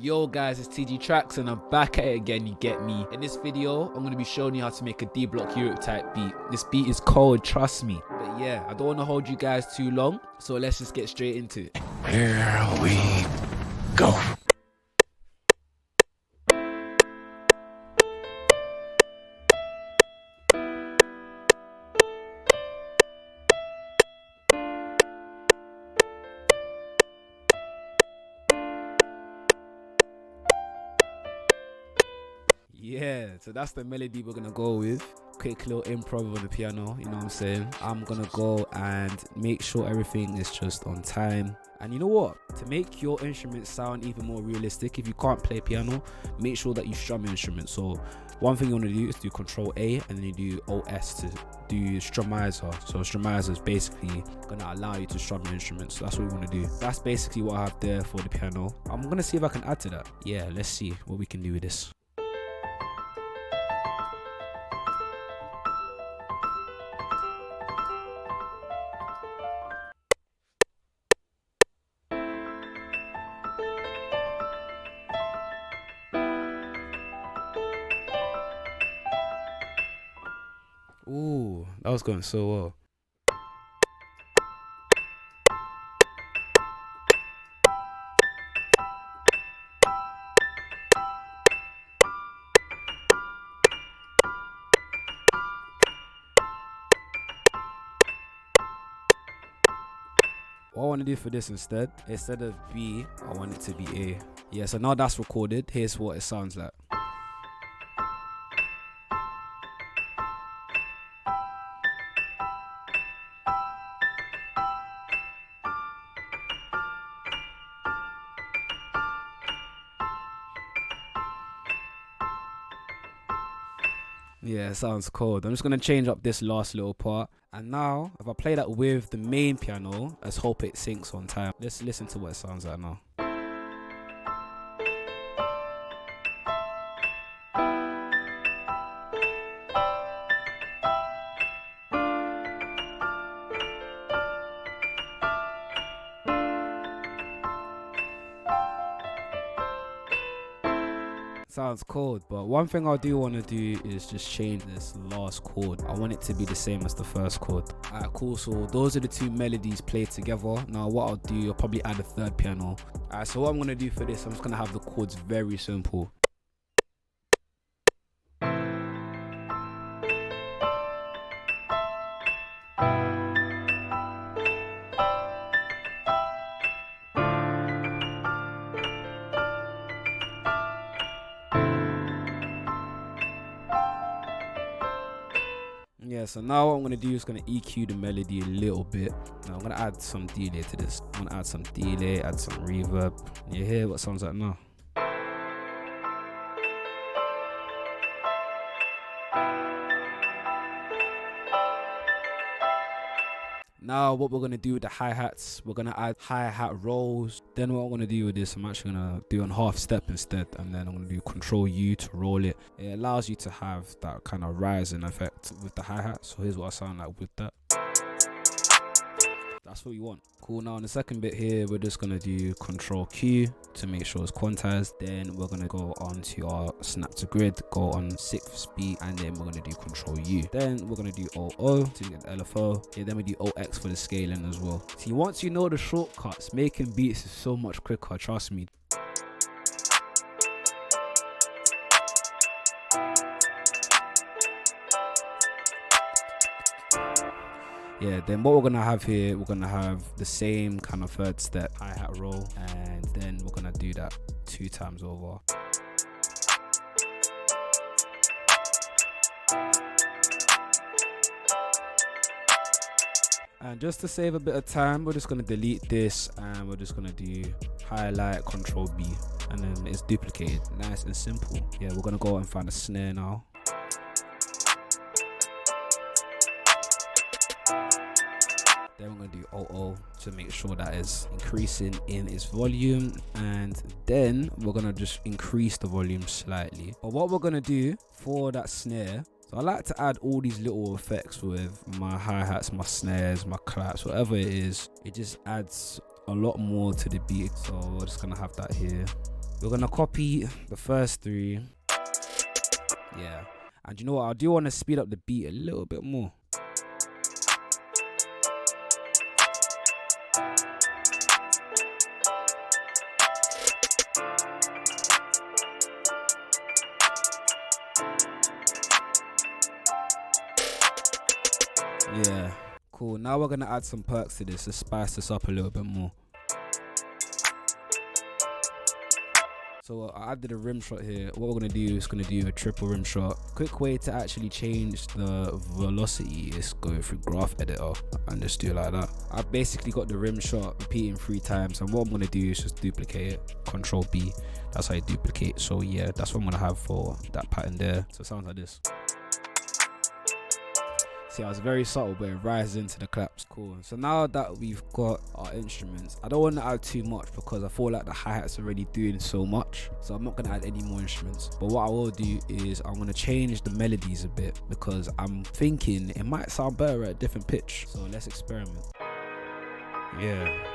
Yo guys, it's tgtracks and I'm back at it again, you get me. In this video, I'm going to be showing you how to make a D-block Europe type beat. This beat is cold, trust me. But yeah, I don't want to hold you guys too long, so let's just get straight into it. Here we go. Yeah, so that's the melody we're gonna go with. Quick little improv on the piano, you know what I'm saying? I'm gonna go and make sure everything is just on time. And you know what? To make your instrument sound even more realistic, if you can't play piano, make sure that you strum your instrument. So one thing you want to do is do Control A and then you do OS to do strumizer. So strumizer is basically gonna allow you to strum your instrument. So that's what we want to do. That's basically what I have there for the piano. I'm gonna see if I can add to that. Yeah, let's see what we can do with this. Ooh, that was going so well. What I want to do for this instead of B, I want it to be A. Yeah, so now that's recorded. Here's what it sounds like. Yeah, it sounds cold. I'm just going to change up this last little part. And now, if I play that with the main piano, let's hope it syncs on time. Let's listen to what it sounds like now. Sounds cold, but one thing I do want to do is just change this last chord. I want it to be the same as the first chord. Alright, cool. So those are the two melodies played together. Now what I'll do, I'll probably add a third piano. Alright, so what I'm going to do for this, I'm just going to have the chords very simple. Yeah, so now what I'm going to do is going to EQ the melody a little bit. Now I'm going to add some delay to this. I'm going to add some delay, add some reverb. You hear what it sounds like now? Now what we're going to do with the hi-hats, we're going to add hi-hat rolls. Then what I'm going to do with this, I'm actually going to do on half step instead, and then I'm going to do Control U to roll it. It allows you to have that kind of rising effect with the hi-hat. So here's what I sound like with that. That's what you want. Cool. Now on the second bit here, we're just going to do Control Q to make sure it's quantized. Then we're going to go on to our snap to grid, go on 6th beat, and then we're going to do Control U. Then we're going to do OO to get the LFO. Yeah, then we do OX for the scaling as well. See, once you know the shortcuts, making beats is so much quicker, trust me. Yeah, then what we're gonna have here, we're gonna have the same kind of third step hi-hat roll, and then we're gonna do that 2 times over. And just to save a bit of time, we're just gonna delete this and we're just gonna do highlight Control B, and then it's duplicated. Nice and simple. Yeah, we're gonna go and find a snare now. Then we're going to do OO to make sure that is increasing in its volume, and then we're going to just increase the volume slightly. But what we're going to do for that snare, so I like to add all these little effects with my hi-hats, my snares, my claps, whatever it is. It just adds a lot more to the beat. So we're just going to have that here. We're gonna copy the first 3. Yeah. And you know what? I do want to speed up the beat a little bit more. Yeah, cool. Now we're gonna add some perks to this to spice this up a little bit more. So I added a rim shot here. What we're gonna do is gonna do a triple rim shot. Quick way to actually change the velocity is go through graph editor and just do it like that. I basically got the rim shot repeating 3 times, and what I'm gonna do is just duplicate it. Control B. That's how you duplicate. So yeah, that's what I'm gonna have for that pattern there. So it sounds like this. See, I was very subtle, but it rises into the claps. Cool. So now that we've got our instruments, I don't want to add too much because I feel like the hi-hat's already doing so much. So I'm not going to add any more instruments. But what I will do is I'm going to change the melodies a bit because I'm thinking it might sound better at a different pitch. So let's experiment. Yeah.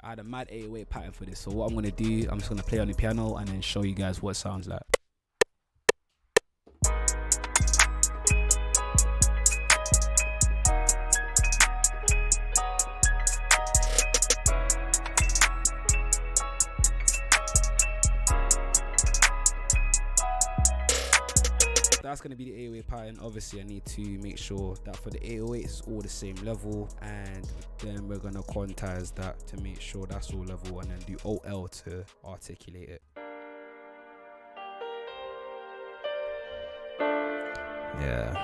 I had a mad 808 pattern for this, so what I'm gonna do, I'm just gonna play on the piano and then show you guys what it sounds like. That's going to be the 808 pattern. Obviously I need to make sure that for the 808 it's all the same level, and then we're going to quantize that to make sure that's all level, and then do OL to articulate it. Yeah.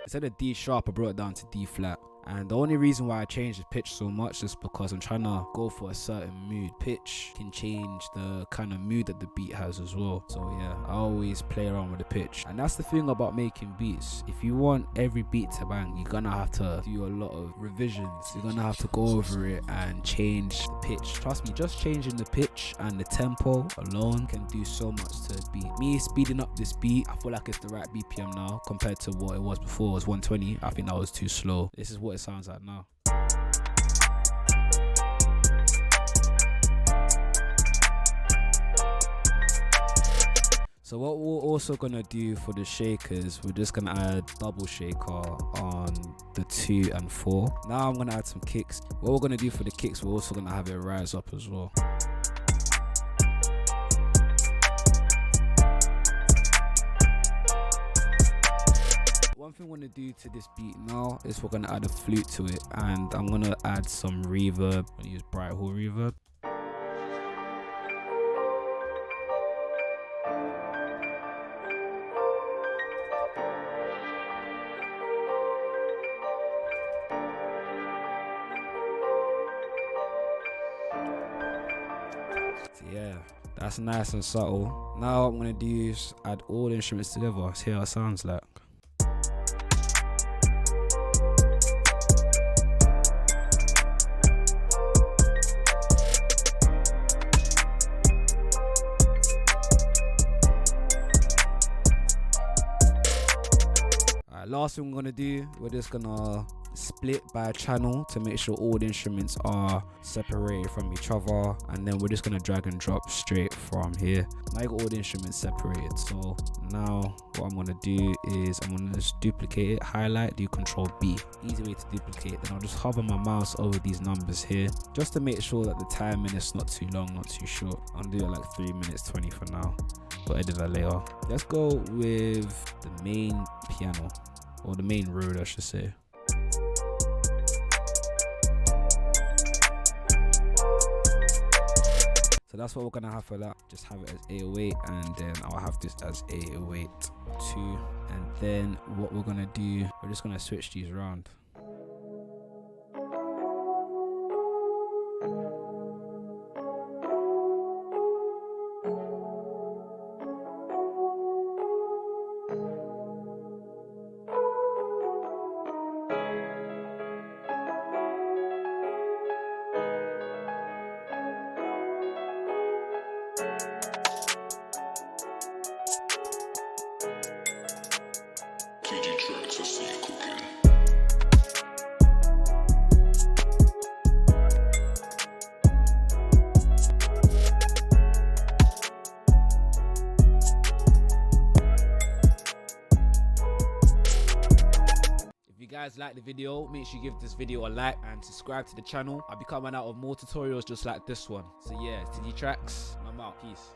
Instead of D sharp I brought it down to D flat. And the only reason why I changed the pitch so much is because I'm trying to go for a certain mood. Pitch can change the kind of mood that the beat has as well. So yeah, I always play around with the pitch. And that's the thing about making beats. If you want every beat to bang, you're gonna have to do a lot of revisions. You're gonna have to go over it and change the pitch. Trust me, just changing the pitch and the tempo alone can do so much to a beat. Me speeding up this beat, I feel like it's the right BPM now compared to what it was before. It was 120. I think that was too slow. This is what it sounds like now. So what we're also gonna do for the shakers, we're just gonna add double shaker on the 2 and 4. Now I'm gonna add some kicks. What we're gonna do for the kicks, we're also gonna have it rise up as well. One thing we're gonna do to this beat now is we're gonna add a flute to it, and I'm gonna add some reverb. I'm gonna use Bright Hall reverb. So yeah, that's nice and subtle. Now what I'm gonna do is add all the instruments together. See how it sounds like. Last thing we're gonna do, we're just gonna split by channel to make sure all the instruments are separated from each other, and then we're just gonna drag and drop straight from here. Now you got all the instruments separated. So now what I'm gonna do is I'm gonna just duplicate it, highlight, do Control B. Easy way to duplicate. Then I'll just hover my mouse over these numbers here just to make sure that the timing is not too long, not too short. I'll do it like 3 minutes 20 for now. We'll edit that later. Let's go with the main piano, or the main road I should say. So that's what we're gonna have for that. Just have it as 808, and then I'll have this as 808 2. And then what we're gonna do, we're just gonna switch these around. tgtracks, I see you cooking. If you guys like the video, make sure you give this video a like and subscribe to the channel. I'll be coming out with more tutorials just like this one. So yeah, tgtracks, I'm out. Peace.